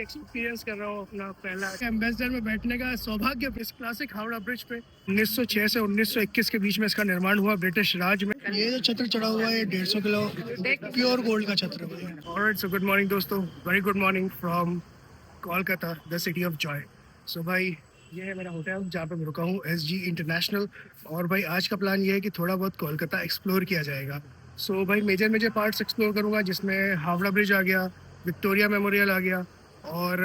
Experience कर रहा हूँ अपना पहला एम्बेसडर में बैठने का सौभाग्य इस क्लासिक हावड़ा ब्रिज पे 1906 से 1921 के बीच में इसका निर्माण हुआ ब्रिटिश राज में। ये जो छत्र चढ़ा हुआ है 150 किलो प्योर गोल्ड का छत्र है। ऑलराइट, सो गुड मॉर्निंग दोस्तों, very good morning from Kolkata, the city of joy. So भाई ये है मेरा होटल जहाँ पे मैं रुका हूँ, SG इंटरनेशनल। और भाई आज का प्लान ये है कि थोड़ा बहुत कोलकाता एक्सप्लोर किया जाएगा। सो भाई मेजर मेजर पार्ट्स एक्सप्लोर करूँगा, जिसमें हावड़ा ब्रिज आ गया, विक्टोरिया मेमोरियल आ गया और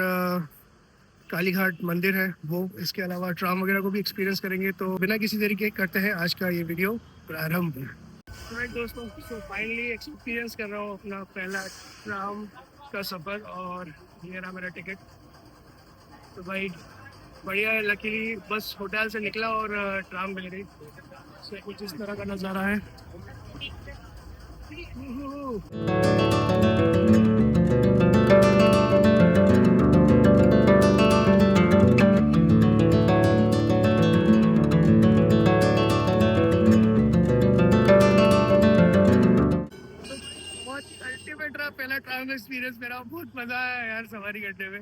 काली घाट मंदिर है वो। इसके अलावा ट्राम वगैरह को भी एक्सपीरियंस करेंगे। तो बिना किसी देरी के करते हैं आज का ये वीडियो प्रारंभ। राइट दोस्तों, सो फाइनली एक्सपीरियंस कर रहा हूँ अपना पहला ट्राम का सफ़र और ये रहा मेरा टिकट। तो भाई बढ़िया है, लकीली बस होटल से निकला और ट्राम मिल गई। सो कुछ इस तरह का नज़ारा है। पहला ट्राम एक्सपीरियंस मेरा, बहुत मजा आया यार सवारी करने में।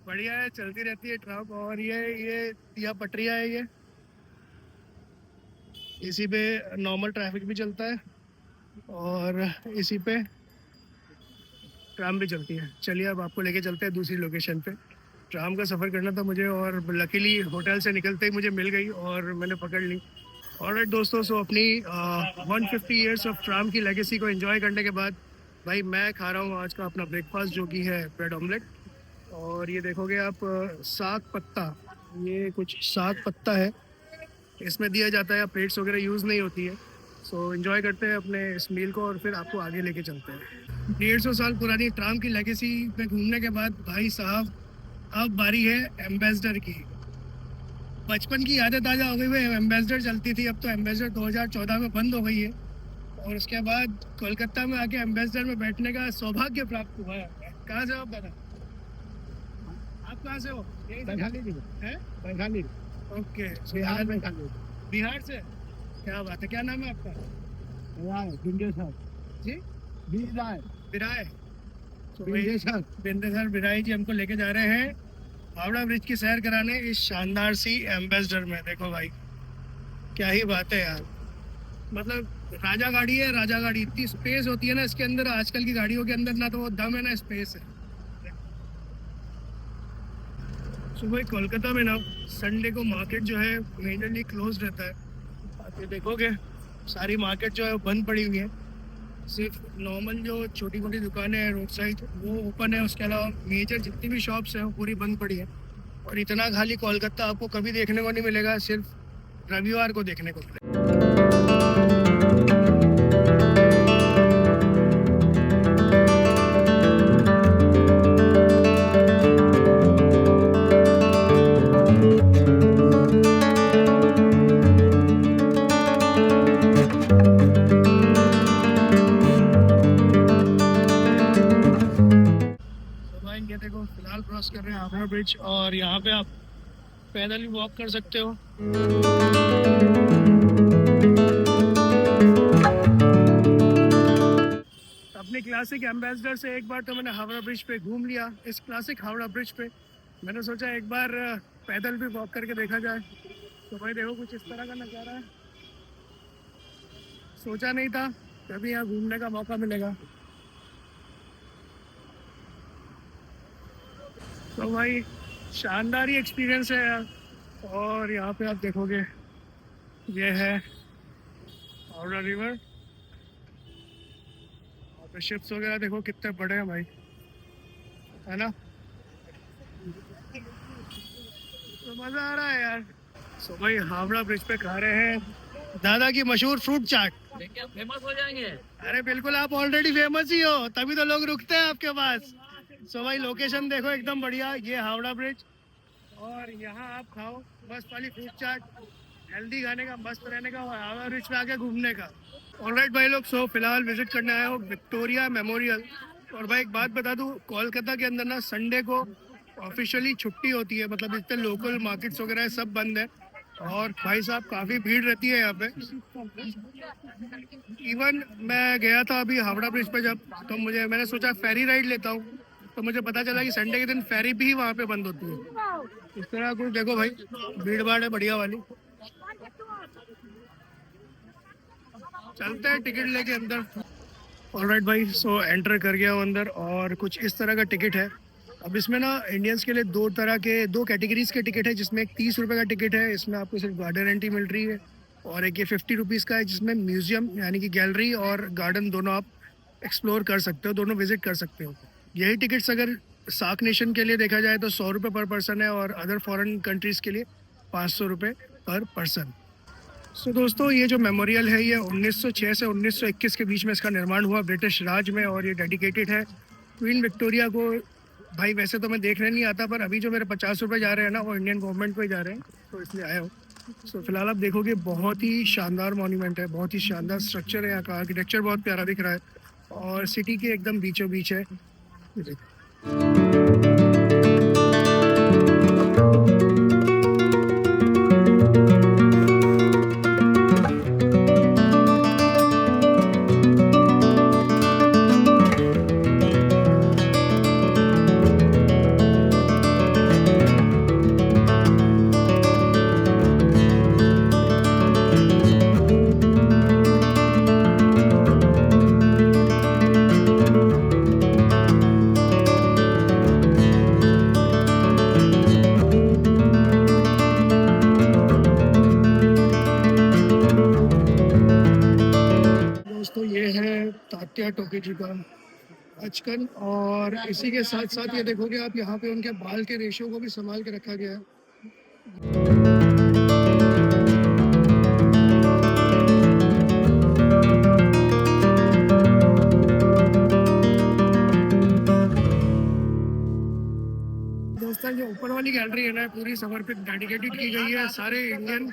बढ़िया है, चलती रहती है ट्राम। और ये पटरिया है, ये इसी पे नॉर्मल ट्रैफिक भी चलता है और इसी पे ट्राम भी चलती है। चलिए अब आपको लेके चलते हैं दूसरी लोकेशन पे। ट्राम का सफ़र करना था मुझे और लकीली होटल से निकलते ही मुझे मिल गई और मैंने पकड़ ली। ऑलराइट दोस्तों, सो अपनी 150 ईयर्स ऑफ ट्राम की लेगेसी को एंजॉय करने के बाद भाई मैं खा रहा हूँ आज का अपना ब्रेकफास्ट, जो कि है ब्रेड ऑमलेट। और ये देखोगे आप साग पत्ता, ये कुछ साग पत्ता है इसमें दिया जाता है। प्लेट्स वगैरह यूज़ नहीं होती है। सो एंजॉय करते हैं अपने इस मील को और फिर आपको आगे लेके चलते हैं। 150 साल पुरानी ट्राम की लेगेसी पे घूमने के बाद भाई साहब अब बारी है एम्बेसडर की। बचपन की यादें ताज़ा हो गई हुई। एम्बेसडर चलती थी, अब तो एम्बेसडर 2014 में बंद हो गई है। और उसके बाद कोलकाता में आके एम्बेसडर में बैठने का सौभाग्य प्राप्त हुआ है। कहाँ से हो आप दादा? आप कहाँ से हो? वैशाली। ओके, बिहार से। क्या बात है, क्या नाम है आपका? जी बिराय। बिंदेसर बिराई जी हमको लेके जा रहे हैं हावड़ा ब्रिज की सैर कराने इस शानदार सी एम्बेसडर में। देखो भाई क्या ही बात है यार, मतलब राजा गाड़ी है, राजा गाड़ी। इतनी स्पेस होती है ना इसके अंदर, आजकल की गाड़ियों के अंदर ना तो वो दम है ना स्पेस है। सुबह कोलकाता में ना संडे को मार्केट जो है मेजरली क्लोज रहता है। आप ये देखोगे सारी मार्केट जो है बंद पड़ी हुई है। सिर्फ नॉर्मल जो छोटी मोटी दुकानें हैं रोड साइड वो ओपन है। उसके अलावा मेजर जितनी भी शॉप्स हैं वो पूरी बंद पड़ी है। और इतना खाली कोलकाता आपको कभी देखने को नहीं मिलेगा, सिर्फ रविवार को देखने को मिलेगा। देखो फिलहाल क्रॉस कर रहे हैं हावड़ा ब्रिज और यहाँ पे आप पैदल भी वॉक कर सकते हो। अपने क्लासिक एम्बेसडर से एक बार तो मैंने हावड़ा ब्रिज पे घूम लिया। इस क्लासिक हावड़ा ब्रिज पे मैंने सोचा एक बार पैदल भी वॉक करके देखा जाए। तो भाई देखो कुछ इस तरह का नज़ारा है। सोचा नहीं था कभी यहाँ घूमने का मौका मिलेगा। तो भाई शानदार ही एक्सपीरियंस है यार। और यहाँ पे आप देखोगे ये है हावड़ा रिवर। और पे शिप्स वगैरह देखो कितने बड़े हैं भाई, है ना। तो मज़ा आ रहा है यार। सो भाई हावड़ा ब्रिज पे खा रहे हैं दादा की मशहूर फ्रूट चाट। क्या फेमस हो जाएंगे? अरे बिल्कुल, आप ऑलरेडी फेमस ही हो, तभी तो लोग रुकते हैं आपके पास। सो भाई लोकेशन देखो एकदम बढ़िया, ये हावड़ा ब्रिज और यहाँ आप खाओ मस्त वाली फ्रूट चाट। हेल्दी खाने का, मस्त रहने का और हावड़ा ब्रिज पे आके घूमने का। ऑलराइट भाई लोग, सो फिलहाल विजिट करने आए हो विक्टोरिया मेमोरियल। और भाई एक बात बता दूँ, कोलकाता के अंदर ना संडे को ऑफिशियली छुट्टी होती है, मतलब जितने लोकल मार्केट्स वगैरह है सब बंद है। और भाई साहब काफ़ी भीड़ रहती है यहाँ पे। इवन मैं गया था अभी हावड़ा ब्रिज पे जब, तो मैंने सोचा फेरी राइड लेता हूँ। तो मुझे पता चला कि संडे के दिन फेरी भी वहाँ पे बंद होती है। इस तरह कुछ देखो भाई, भीड़ भाड़ है बढ़िया वाली। चलते हैं टिकट लेके अंदर। ऑलराइट भाई, सो एंटर कर गया हूँ अंदर और कुछ इस तरह का टिकट है। अब इसमें ना इंडियंस के लिए दो कैटेगरीज के टिकट है, जिसमें एक 30 रुपये का टिकट है, इसमें आपको सिर्फ गार्डन एंट्री मिल रही है। और एक ये 50 रुपीज़ का है, जिसमें म्यूजियम यानी कि गैलरी और गार्डन दोनों आप एक्सप्लोर कर सकते हो, दोनों विजिट कर सकते हो। यही टिकट्स अगर सार्क नेशन के लिए देखा जाए तो 100 रुपये पर पर्सन है, और अदर फॉरेन कंट्रीज़ के लिए 500 रुपये पर पर्सन। सो दोस्तों, ये जो मेमोरियल है ये 1906 से 1921 के बीच में इसका निर्माण हुआ ब्रिटिश राज में, और ये डेडिकेटेड है क्वीन विक्टोरिया को। भाई वैसे तो मैं देखने नहीं आता, पर अभी जो मेरे 50 रुपये जा रहे हैं ना, वो इंडियन गवर्नमेंट को ही जा रहे हैं, तो इसलिए आया हूँ। सो फिलहाल आप देखोगे बहुत ही शानदार मॉन्यूमेंट है, बहुत ही शानदार स्ट्रक्चर है, यहाँ का आर्किटेक्चर बहुत प्यारा दिख रहा है, और सिटी के एकदम बीचों बीच है। ये देखो। दोस्तों, ये है तात्या टोपे जी का बचपन, और इसी के साथ साथ ये देखोगे आप, यहाँ पे उनके बाल के रेशो को भी संभाल के रखा गया है। दोस्तों, जो ऊपर वाली गैलरी है ना, पूरी समर्पित डेडिकेटेड की गई है सारे इंडियन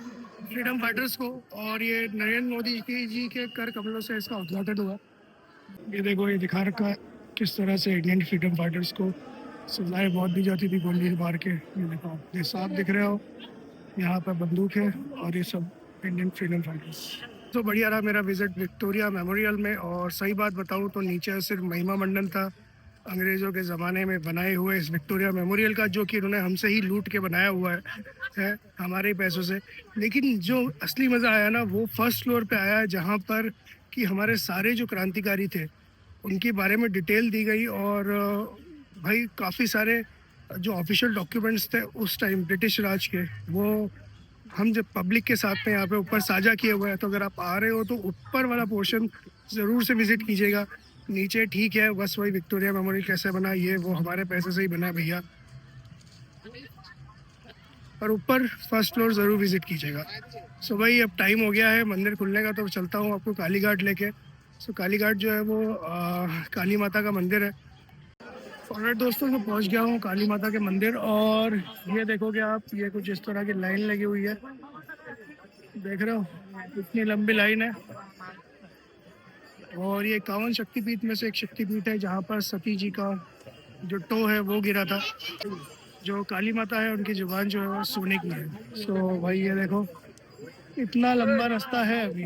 फ्रीडम फाइटर्स को, और ये नरेंद्र मोदी जी के कर कमलों से इसका उद्घाटन हुआ। ये देखो, ये दिखा रखा है किस तरह से इंडियन फ्रीडम फाइटर्स को सजाएं बहुत दी जाती थी गोली मार के। ये देखो, ये साफ दिख रहे हो, यहाँ पर बंदूक है, और ये सब इंडियन फ्रीडम फाइटर्स। तो बढ़िया रहा मेरा विजिट विक्टोरिया मेमोरियल में। और सही बात बताऊँ तो नीचे सिर्फ महिमा मंडन था अंग्रेज़ों के ज़माने में बनाए हुए इस विक्टोरिया मेमोरियल का, जो कि उन्होंने हमसे ही लूट के बनाया हुआ है हमारे ही पैसों से। लेकिन जो असली मज़ा आया ना, वो फर्स्ट फ्लोर पे आया, जहाँ पर कि हमारे सारे जो क्रांतिकारी थे उनके बारे में डिटेल दी गई। और भाई काफ़ी सारे जो ऑफिशियल डॉक्यूमेंट्स थे उस टाइम ब्रिटिश राज के, वो हम जब पब्लिक के साथ में यहाँ पे ऊपर साझा किए हुए हैं। तो अगर आप आ रहे हो तो ऊपर वाला पोर्शन ज़रूर से विजिट कीजिएगा। नीचे ठीक है, बस वही विक्टोरिया मेमोरियल कैसे बना, ये वो हमारे पैसे से ही बना भैया, पर ऊपर फर्स्ट फ्लोर ज़रूर विजिट कीजिएगा। सो भाई, अब टाइम हो गया है मंदिर खुलने का, तो चलता हूँ आपको काली घाट लेके। सो काली घाट जो है वो काली माता का मंदिर है। और दोस्तों, मैं पहुँच गया हूँ काली माता के मंदिर, और ये देखोगे आप, ये कुछ इस तरह की लाइन लगी हुई है, देख रहे हो इतनी लंबी लाइन है। और ये 51 शक्तिपीठ में से एक शक्तिपीठ है, जहाँ पर सती जी का जो टो है वो गिरा था। जो काली माता है उनकी जुबान जो है वो सोने की है। सो भाई, ये देखो इतना लंबा रास्ता है, अभी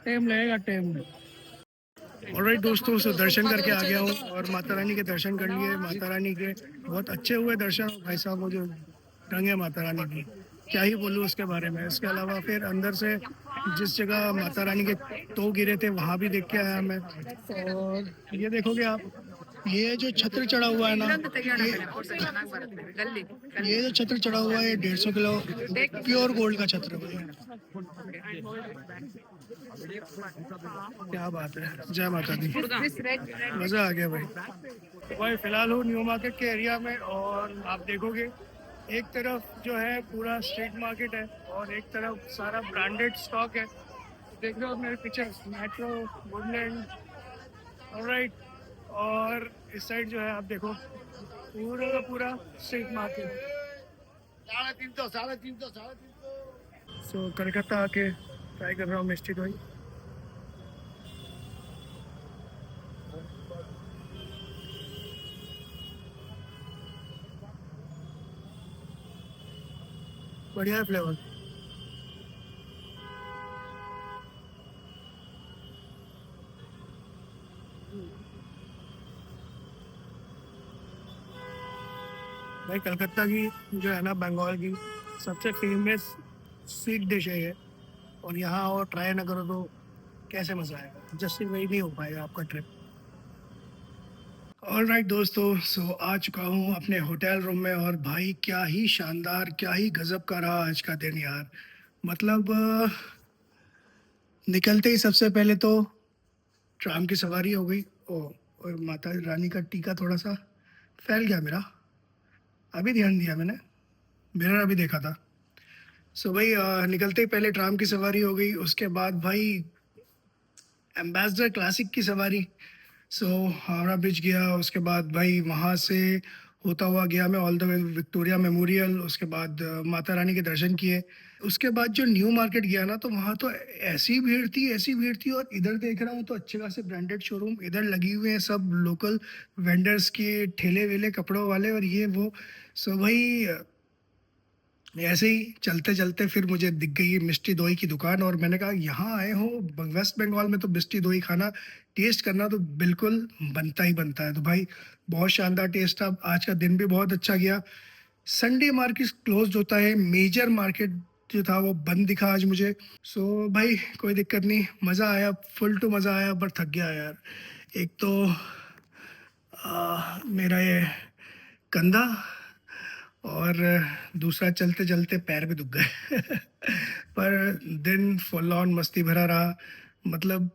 टाइम लगेगा, टाइम। ऑलराइट दोस्तों, से दर्शन करके आ गया हूँ, और माता रानी के दर्शन कर लिए। माता रानी के बहुत अच्छे हुए दर्शन। भाई साहब, वो जो रंग है माता रानी की, क्या ही बोलूँ उसके बारे में। इसके अलावा फिर अंदर से जिस जगह माता रानी के तो गिरे थे वहाँ भी देख के आया मैं। और ये देखोगे आप, ये जो छत्र चढ़ा हुआ है ना, ये जो छत्र चढ़ा हुआ है 150 किलो प्योर गोल्ड का छत्र है। क्या बात है, जय माता दी, मजा आ गया भाई। तो भाई फिलहाल हूँ न्यू मार्केट के एरिया में, और आप देखोगे एक तरफ जो है पूरा स्ट्रीट मार्केट है, और एक तरफ सारा ब्रांडेड स्टॉक है। देख रहे हो मेरे पीछे मेट्रो, वुडलैंड, ऑलराइट। और इस साइड जो है आप देखो पूरा का पूरा स्ट्रीट मार्केट। 350 सो कलकत्ता आके ट्राई कर रहा हूँ मिष्टी दोई। बढ़िया है फ्लेवर। भाई कलकत्ता की जो है ना, बंगाल की सबसे फेमस स्वीट डिश है ये। और यहाँ और ट्राई ना करो तो कैसे मज़ा आएगा, जस्टिफाई नहीं हो पाएगा आपका ट्रिप। ऑल राइट दोस्तों, सो आ चुका हूँ अपने होटल रूम में, और भाई क्या ही शानदार, क्या ही गजब का रहा आज का दिन यार। मतलब निकलते ही सबसे पहले तो ट्राम की सवारी हो गई। ओ, और माता रानी का टीका थोड़ा सा फैल गया मेरा, अभी ध्यान दिया मैंने, मिरर अभी देखा था। सो भाई निकलते ही पहले ट्राम की सवारी हो गई, उसके बाद भाई एम्बेसडर क्लासिक की सवारी। सो हावड़ा ब्रिज गया, उसके बाद भाई वहाँ से होता हुआ गया मैं all the way Victoria memorial, उसके बाद माता रानी के दर्शन किए। उसके बाद जो न्यू मार्केट गया ना, तो वहाँ तो ऐसी भीड़ थी, ऐसी भीड़ थी। और इधर देख रहा हूँ तो अच्छे खासे ब्रांडेड शोरूम इधर लगी हुए हैं, सब लोकल वेंडर्स के ठेले वेले कपड़ों वाले और ये वो। सो भाई ऐसे ही चलते चलते फिर मुझे दिख गई ये मिष्टी दोई की दुकान, और मैंने कहा यहाँ आए हो वेस्ट बंगाल में तो मिष्टी दोई खाना, टेस्ट करना तो बिल्कुल बनता ही बनता है। तो भाई बहुत शानदार टेस्ट था, आज का दिन भी बहुत अच्छा गया। संडे मार्केट क्लोज होता है, मेजर मार्केट जो था वो बंद दिखा आज मुझे। सो भाई कोई दिक्कत नहीं, मज़ा आया, फुल टू मज़ा आया, पर थक गया यार। एक तो मेरा ये कंधा, और दूसरा चलते चलते पैर भी दुख गए। पर दिन फुल ऑन मस्ती भरा रहा। मतलब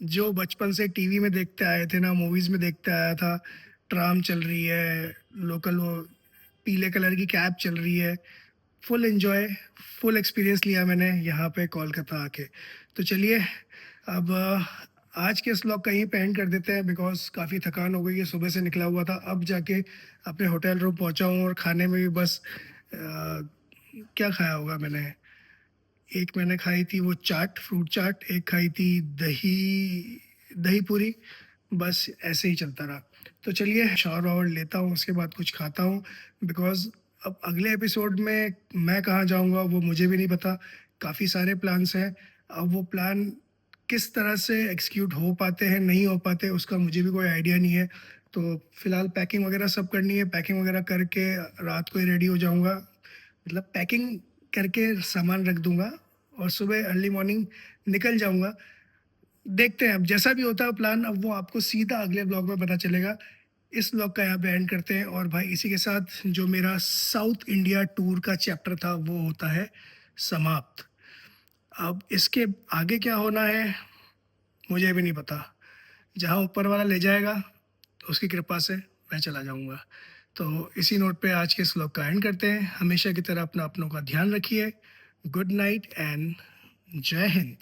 जो बचपन से टीवी में देखते आए थे ना, मूवीज में देखते आया था, ट्राम चल रही है, लोकल वो पीले कलर की कैब चल रही है, फुल एंजॉय, फुल एक्सपीरियंस लिया मैंने यहाँ पे कोलकाता आके। तो चलिए अब आज के इस व्लॉग का यहीं पे एंड कर देते हैं, बिकॉज काफ़ी थकान हो गई है, सुबह से निकला हुआ था, अब जाके अपने होटल रूम पहुंचा हूँ। और खाने में भी बस क्या खाया होगा मैंने, एक मैंने खाई थी वो चाट, फ्रूट चाट, एक खाई थी दही, दही पूरी, बस ऐसे ही चलता रहा। तो चलिए शावर वावर लेता हूँ, उसके बाद कुछ खाता हूँ, बिकॉज अब अगले एपिसोड में मैं कहाँ जाऊँगा वो मुझे भी नहीं पता। काफ़ी सारे प्लान्स हैं, अब वो प्लान किस तरह से एग्जीक्यूट हो पाते हैं नहीं हो पाते उसका मुझे भी कोई आइडिया नहीं है। तो फिलहाल पैकिंग वगैरह सब करनी है, पैकिंग वगैरह करके रात को ही रेडी हो जाऊँगा। मतलब पैकिंग करके सामान रख दूंगा और सुबह अर्ली मॉर्निंग निकल जाऊंगा। देखते हैं अब जैसा भी होता है प्लान, अब वो आपको सीधा अगले ब्लॉग में पता चलेगा। इस ब्लॉग का यहाँ पे एंड करते हैं, और भाई इसी के साथ जो मेरा साउथ इंडिया टूर का चैप्टर था वो होता है समाप्त। अब इसके आगे क्या होना है मुझे भी नहीं पता, जहाँ ऊपर वाला ले जाएगा उसकी कृपा से मैं चला जाऊंगा। तो इसी नोट पे आज के इस व्लॉग का एंड करते हैं। हमेशा की तरह अपना अपनों का ध्यान रखिए। गुड नाइट एंड जय हिंद।